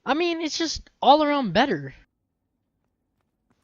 I mean, it's just all around better.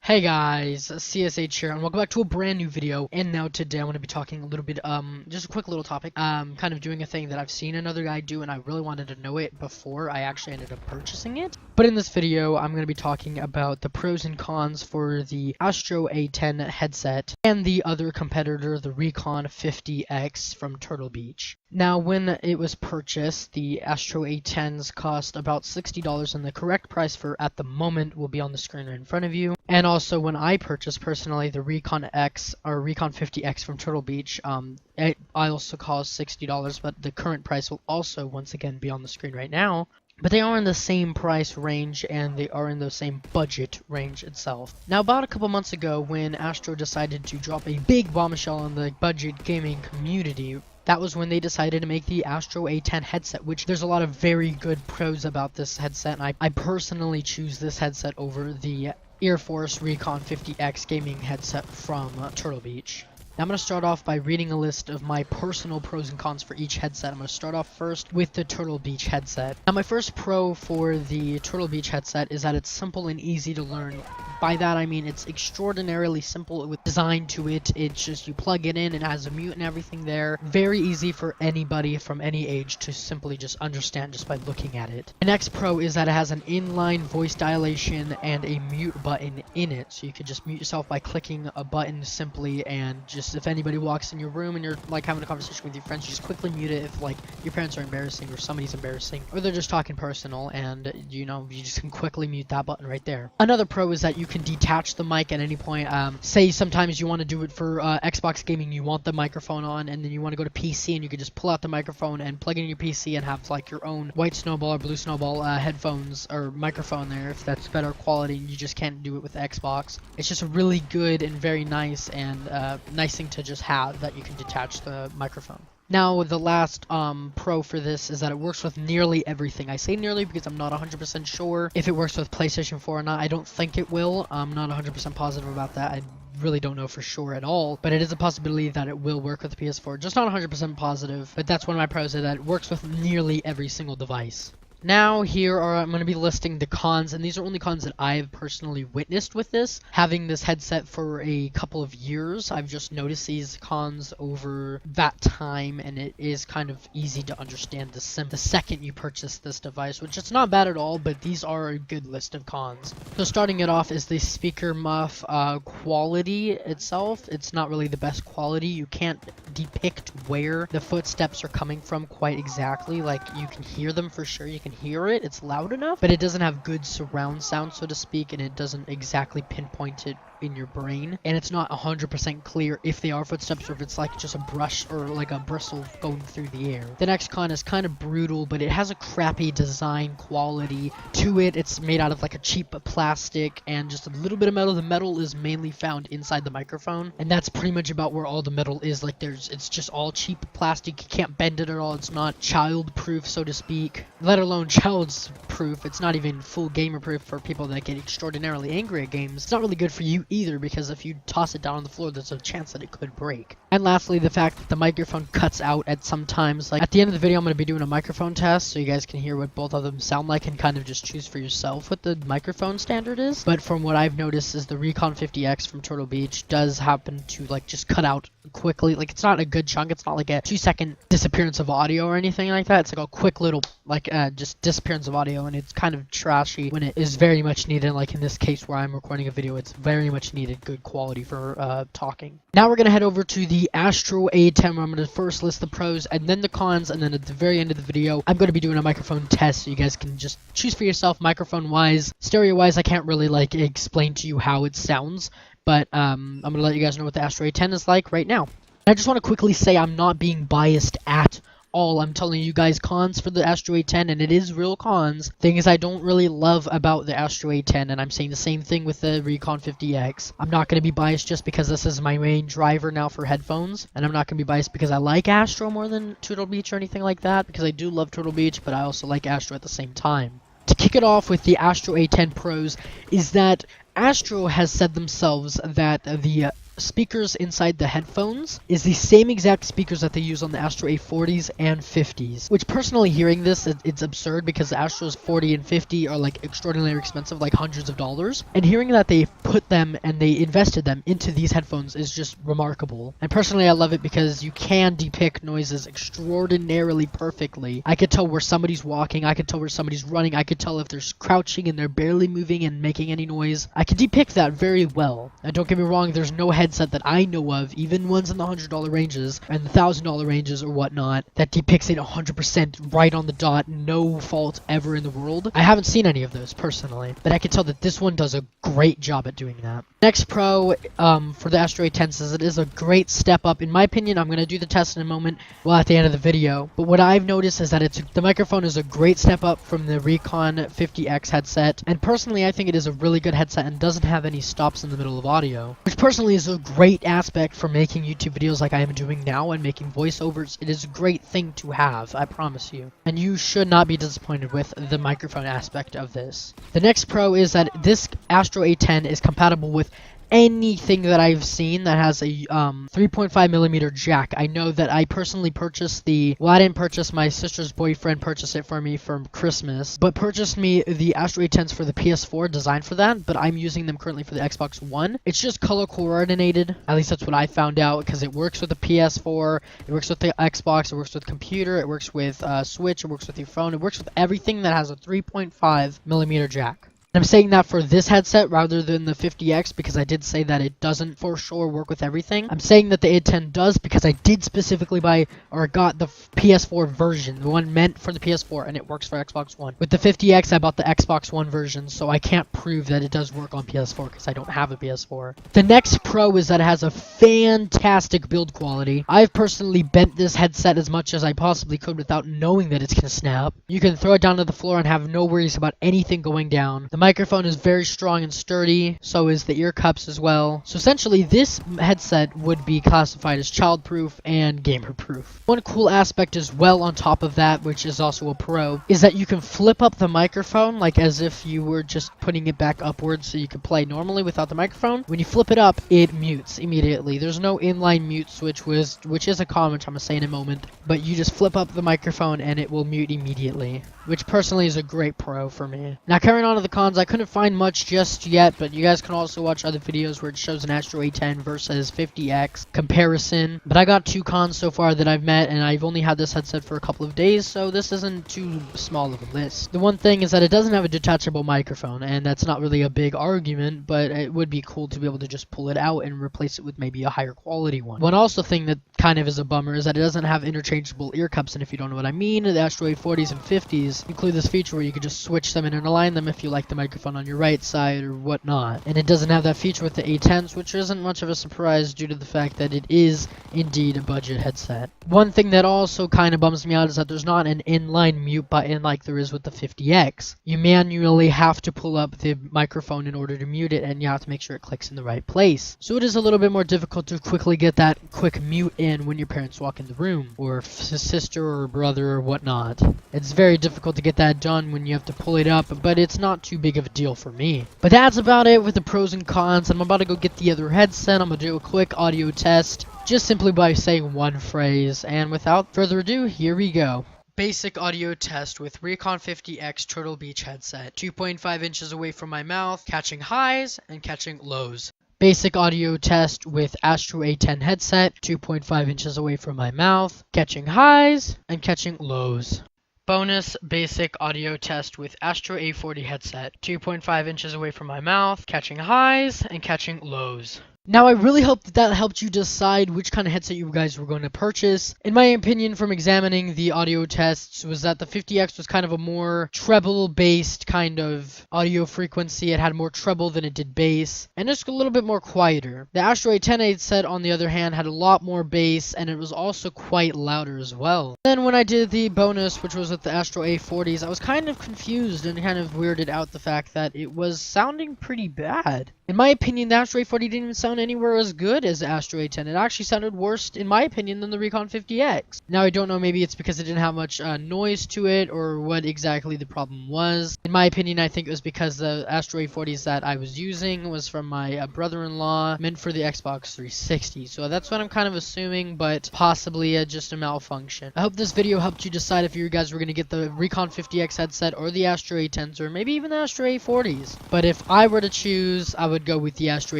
Hey guys, CSH here, and welcome back to a brand new video. And now today I want to be talking a little bit, just a quick little topic, kind of doing a thing that I've seen another guy do, and I really wanted to know it before I actually ended up purchasing it. But in this video, I'm going to be talking about the pros and cons for the Astro A10 headset and the other competitor, the Recon 50X from Turtle Beach. Now, when it was purchased, the Astro A10s cost about $60, and the correct price for at the moment will be on the screen right in front of you. And also, when I purchased personally the Recon X or Recon 50X from Turtle Beach, I also cost $60, but the current price will also once again be on the screen right now. But they are in the same price range, and they are in the same budget range itself. Now, about a couple months ago, when Astro decided to drop a big bombshell on the budget gaming community, that was when they decided to make the Astro A10 headset, which there's a lot of very good pros about this headset, and I personally choose this headset over the Air Force Recon 50X gaming headset from Turtle Beach. Now I'm going to start off by reading a list of my personal pros and cons for each headset. I'm going to start off first with the Turtle Beach headset. Now my first pro for the Turtle Beach headset is that it's simple and easy to learn. By that I mean it's extraordinarily simple with design to it. It's just you plug it in, it has a mute and everything there. Very easy for anybody from any age to simply just understand just by looking at it. The next pro is that it has an inline voice dilation and a mute button in it. So you could just mute yourself by clicking a button simply, and just if anybody walks in your room and you're like having a conversation with your friends, you just quickly mute it if like your parents are embarrassing or somebody's embarrassing or they're just talking personal, and you just can quickly mute that button right there. Another pro is that you can detach the mic at any point. Say sometimes you want to do it for Xbox gaming, you want the microphone on, and then you want to go to PC, and you can just pull out the microphone and plug it in your PC and have like your own white snowball or blue snowball headphones or microphone there if that's better quality, and you just can't do it with Xbox. It's just a really good and very nice and nice thing to just have, that you can detach the microphone. Now, the last pro for this is that it works with nearly everything. I say nearly because I'm not 100% sure if it works with PlayStation 4 or not. I don't think it will. I'm not 100% positive about that. I really don't know for sure at all, but it is a possibility that it will work with the PS4. Just not 100% positive, but that's one of my pros, is that it works with nearly every single device. Now I'm going to be listing the cons, and these are only cons that I've personally witnessed with this. Having this headset for a couple of years, I've just noticed these cons over that time, and it is kind of easy to understand the second you purchase this device, which it's not bad at all, but these are a good list of cons. So starting it off is the speaker muff quality itself. It's not really the best quality. You can't depict where the footsteps are coming from quite exactly. Like, you can hear them for sure, you can hear it, it's loud enough, but it doesn't have good surround sound, so to speak, and it doesn't exactly pinpoint it in your brain, and it's not 100% clear if they are footsteps or if it's like just a brush or like a bristle going through the air. The next con is kind of brutal, but it has a crappy design quality to it. It's made out of like a cheap plastic and just a little bit of metal. The metal is mainly found inside the microphone, and that's pretty much about where all the metal is. Like, it's just all cheap plastic. You can't bend it at all. It's not child proof, so to speak, let alone child's proof. It's not even full gamer proof for people that get extraordinarily angry at games. It's not really good for you either, because if you toss it down on the floor, there's a chance that it could break. And lastly, the fact that the microphone cuts out at some times. Like, at the end of the video, I'm going to be doing a microphone test so you guys can hear what both of them sound like and kind of just choose for yourself what the microphone standard is. But from what I've noticed is the Recon 50X from Turtle Beach does happen to like just cut out quickly. Like, it's not a good chunk. It's not like a 2-second disappearance of audio or anything like that. It's like a quick little like just disappearance of audio, and it's kind of trashy when it is very much needed. Like in this case where I'm recording a video, it's very much needed good quality for talking. Now we're gonna head over to the Astro A10, where I'm gonna first list the pros and then the cons, and then at the very end of the video I'm gonna be doing a microphone test so you guys can just choose for yourself microphone wise. Stereo wise, I can't really like explain to you how it sounds, but I'm gonna let you guys know what the Astro A10 is like right now. And I just want to quickly say I'm not being biased at all. I'm telling you guys cons for the Astro A10, and it is real cons. Things I don't really love about the Astro A10, and I'm saying the same thing with the Recon 50X. I'm not going to be biased just because this is my main driver now for headphones, and I'm not going to be biased because I like Astro more than Turtle Beach or anything like that, because I do love Turtle Beach, but I also like Astro at the same time. To kick it off with the Astro A10 pros is that Astro has said themselves that the speakers inside the headphones is the same exact speakers that they use on the Astro A40s and 50s. Which personally, hearing this, it's absurd because the Astros 40 and 50 are like extraordinarily expensive, like hundreds of dollars. And hearing that they put them and they invested them into these headphones is just remarkable. And personally, I love it because you can depict noises extraordinarily perfectly. I could tell where somebody's walking, I could tell where somebody's running, I could tell if they're crouching and they're barely moving and making any noise. I can depict that very well. And don't get me wrong, there's no headset that I know of, even ones in the $100 ranges and the $1,000 ranges or whatnot, that depicts it 100% right on the dot, no fault ever in the world. I haven't seen any of those personally, but I can tell that this one does a great job at doing that. Next pro for the Astro A10 says it is a great step up. In my opinion, I'm going to do the test in a moment, well, at the end of the video. But what I've noticed is that the microphone is a great step up from the Recon 50X headset. And personally, I think it is a really good headset and doesn't have any stops in the middle of audio. Which personally is a great aspect for making YouTube videos like I am doing now and making voiceovers. It is a great thing to have, I promise you. And you should not be disappointed with the microphone aspect of this. The next pro is that this Astro A10 is compatible with anything that I've seen that has a 3.5mm jack. I know that I personally purchased well, I didn't purchase, my sister's boyfriend purchased it for me for Christmas, but purchased me the Astro A10s for the PS4, designed for that, but I'm using them currently for the Xbox One. It's just color coordinated, at least that's what I found out, because it works with the PS4, it works with the Xbox, it works with computer, it works with Switch, it works with your phone, it works with everything that has a 3.5mm jack. I'm saying that for this headset rather than the 50X because I did say that it doesn't for sure work with everything. I'm saying that the A10 does because I did specifically buy or got the PS4 version, the one meant for the PS4, and it works for Xbox One. With the 50X, I bought the Xbox One version, so I can't prove that it does work on PS4 because I don't have a PS4. The next pro is that it has a fantastic build quality. I've personally bent this headset as much as I possibly could without knowing that it's gonna snap. You can throw it down to the floor and have no worries about anything going down. The microphone is very strong and sturdy, so is the ear cups as well. So essentially this headset would be classified as child-proof and gamer-proof. One cool aspect as well on top of that, which is also a pro, is that you can flip up the microphone like as if you were just putting it back upwards so you could play normally without the microphone. When you flip it up, it mutes immediately. There's no inline mute switch, which is a con, which I'm gonna say in a moment, but you just flip up the microphone and it will mute immediately, which personally is a great pro for me. Now carrying on to the cons, I couldn't find much just yet, but you guys can also watch other videos where it shows an Astro A10 versus 50X comparison. But I got 2 cons so far that I've met, and I've only had this headset for a couple of days, so this isn't too small of a list. The one thing is that it doesn't have a detachable microphone, and that's not really a big argument, but it would be cool to be able to just pull it out and replace it with maybe a higher quality one. One also thing that kind of is a bummer is that it doesn't have interchangeable ear cups, and if you don't know what I mean, the Astro A40s and 50s include this feature where you can just switch them and align them if you like the microphone on your right side or whatnot. And it doesn't have that feature with the A10s, which isn't much of a surprise due to the fact that it is indeed a budget headset. One thing that also kind of bums me out is that there's not an inline mute button like there is with the 50X. You manually have to pull up the microphone in order to mute it, and you have to make sure it clicks in the right place. So it is a little bit more difficult to quickly get that quick mute in when your parents walk in the room, or sister or brother or whatnot. It's very difficult to get that done when you have to pull it up, but it's not too big of a deal for me. But that's about it with the pros and cons. I'm about to go get the other headset. I'm gonna do a quick audio test just simply by saying one phrase, and without further ado, here we go. Basic audio test with Recon 50X Turtle Beach headset. 2.5 inches away from my mouth, catching highs and catching lows. Basic audio test with Astro A10 headset. 2.5 inches away from my mouth, catching highs and catching lows. Bonus basic audio test with Astro A40 headset. 2.5 inches away from my mouth, catching highs and catching lows. Now, I really hope that helped you decide which kind of headset you guys were going to purchase. In my opinion, from examining the audio tests, was that the 50X was kind of a more treble-based kind of audio frequency. It had more treble than it did bass, and it's a little bit more quieter. The Astro A10 headset, on the other hand, had a lot more bass, and it was also quite louder as well. Then when I did the bonus, which was with the Astro A40s, I was kind of confused and kind of weirded out the fact that it was sounding pretty bad. In my opinion, the Astro A40 didn't even sound sound anywhere as good as the Astro A10. It actually sounded worse, in my opinion, than the Recon 50X. Now, I don't know, maybe it's because it didn't have much noise to it, or what exactly the problem was. In my opinion, I think it was because the Astro A40s that I was using was from my brother-in-law, meant for the Xbox 360. So that's what I'm kind of assuming, but possibly just a malfunction. I hope this video helped you decide if you guys were going to get the Recon 50X headset or the Astro A10s, or maybe even the Astro A40s. But if I were to choose, I would go with the Astro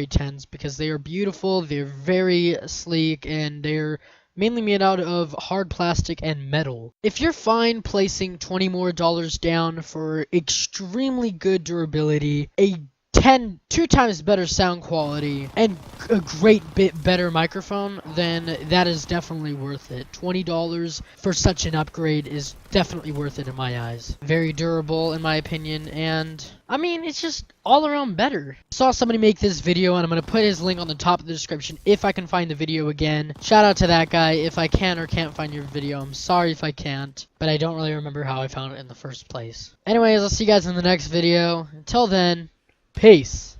A10s because they are beautiful, they're very sleek, and they're mainly made out of hard plastic and metal. If you're fine placing $20 more down for extremely good durability, two times better sound quality, and a great bit better microphone, then that is definitely worth it. $20 for such an upgrade is definitely worth it in my eyes. Very durable in my opinion, and I mean, it's just all around better. I saw somebody make this video, and I'm going to put his link on the top of the description if I can find the video again. Shout out to that guy. If I can or can't find your video, I'm sorry if I can't, but I don't really remember how I found it in the first place. Anyways, I'll see you guys in the next video. Until then, peace.